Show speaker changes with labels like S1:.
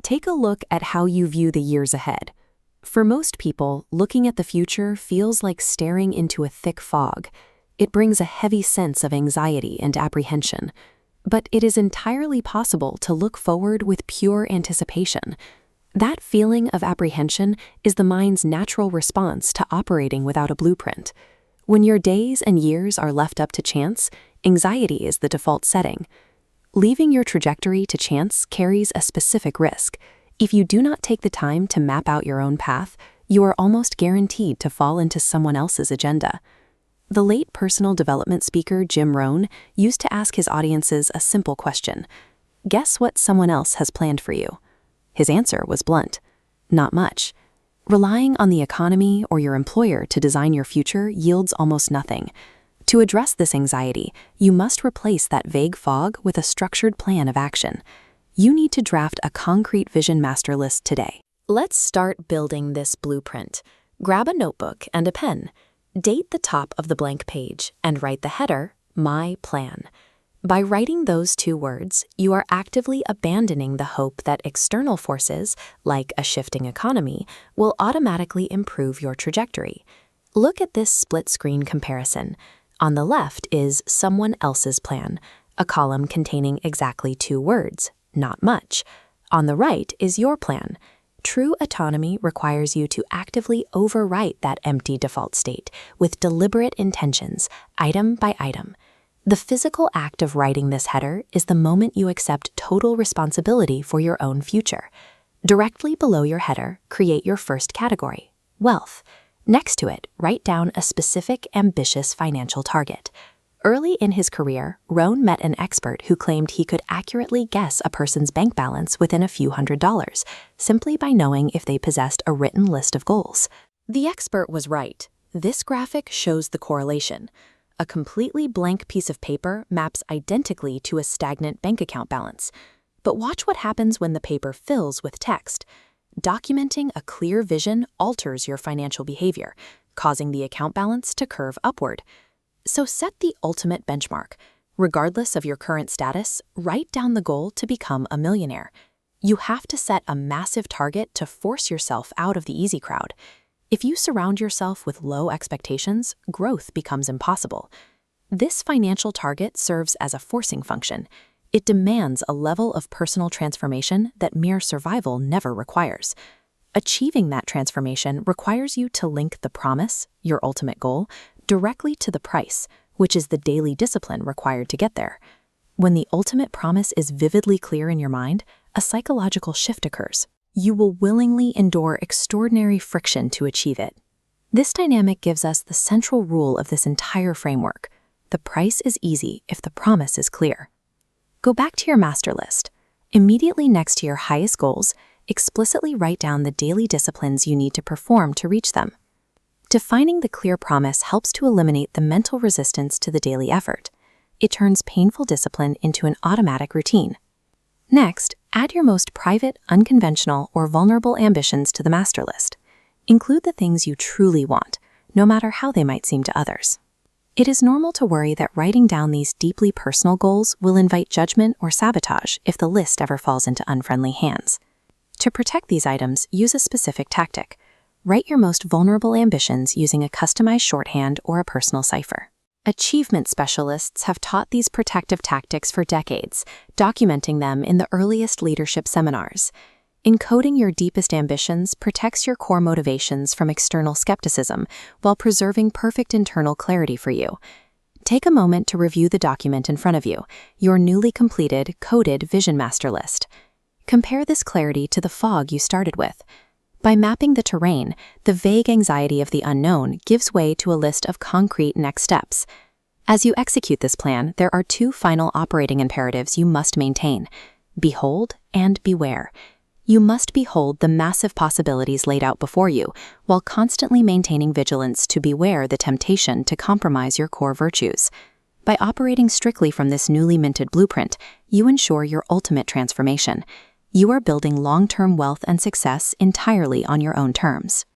S1: Take a look at how you view the years ahead. For most people, looking at the future feels like staring into a thick fog. It brings a heavy sense of anxiety and apprehension. But it is entirely possible to look forward with pure anticipation. That feeling of apprehension is the mind's natural response to operating without a blueprint. When your days and years are left up to chance, anxiety is the default setting. Leaving your trajectory to chance carries a specific risk. If you do not take the time to map out your own path, you are almost guaranteed to fall into someone else's agenda. The late personal development speaker Jim Rohn used to ask his audiences a simple question: guess what someone else has planned for you? His answer was blunt: not much. Relying on the economy or your employer to design your future yields almost nothing. To address this anxiety, you must replace that vague fog with a structured plan of action. You need to draft a concrete vision master list today. Let's start building this blueprint. Grab a notebook and a pen. Date the top of the blank page and write the header, My Plan. By writing those two words, you are actively abandoning the hope that external forces, like a shifting economy, will automatically improve your trajectory. Look at this split-screen comparison. On the left is someone else's plan, a column containing exactly two words, not much. On the right is your plan. True autonomy requires you to actively overwrite that empty default state with deliberate intentions, item by item. The physical act of writing this header is the moment you accept total responsibility for your own future. Directly below your header, create your first category, wealth. Next to it, write down a specific, ambitious financial target. Early in his career, Rohn met an expert who claimed he could accurately guess a person's bank balance within a few $100s, simply by knowing if they possessed a written list of goals. The expert was right. This graphic shows the correlation. A completely blank piece of paper maps identically to a stagnant bank account balance. But watch what happens when the paper fills with text. Documenting a clear vision alters your financial behavior, causing the account balance to curve upward. So set the ultimate benchmark. Regardless of your current status, write down the goal to become a millionaire. You have to set a massive target to force yourself out of the easy crowd. If you surround yourself with low expectations, growth becomes impossible. This financial target serves as a forcing function. It demands a level of personal transformation that mere survival never requires. Achieving that transformation requires you to link the promise, your ultimate goal, directly to the price, which is the daily discipline required to get there. When the ultimate promise is vividly clear in your mind, a psychological shift occurs. You will willingly endure extraordinary friction to achieve it. This dynamic gives us the central rule of this entire framework. The price is easy if the promise is clear. Go back to your master list. Immediately next to your highest goals, explicitly write down the daily disciplines you need to perform to reach them. Defining the clear promise helps to eliminate the mental resistance to the daily effort. It turns painful discipline into an automatic routine. Next, add your most private, unconventional, or vulnerable ambitions to the master list. Include the things you truly want, no matter how they might seem to others. It is normal to worry that writing down these deeply personal goals will invite judgment or sabotage if the list ever falls into unfriendly hands. To protect these items, use a specific tactic. Write your most vulnerable ambitions using a customized shorthand or a personal cipher. Achievement specialists have taught these protective tactics for decades, documenting them in the earliest leadership seminars. Encoding your deepest ambitions protects your core motivations from external skepticism while preserving perfect internal clarity for you. Take a moment to review the document in front of you, your newly completed, coded Vision Master List. Compare this clarity to the fog you started with. By mapping the terrain, the vague anxiety of the unknown gives way to a list of concrete next steps. As you execute this plan, there are two final operating imperatives you must maintain: behold and beware. You must behold the massive possibilities laid out before you, while constantly maintaining vigilance to beware the temptation to compromise your core virtues. By operating strictly from this newly minted blueprint, you ensure your ultimate transformation. You are building long-term wealth and success entirely on your own terms.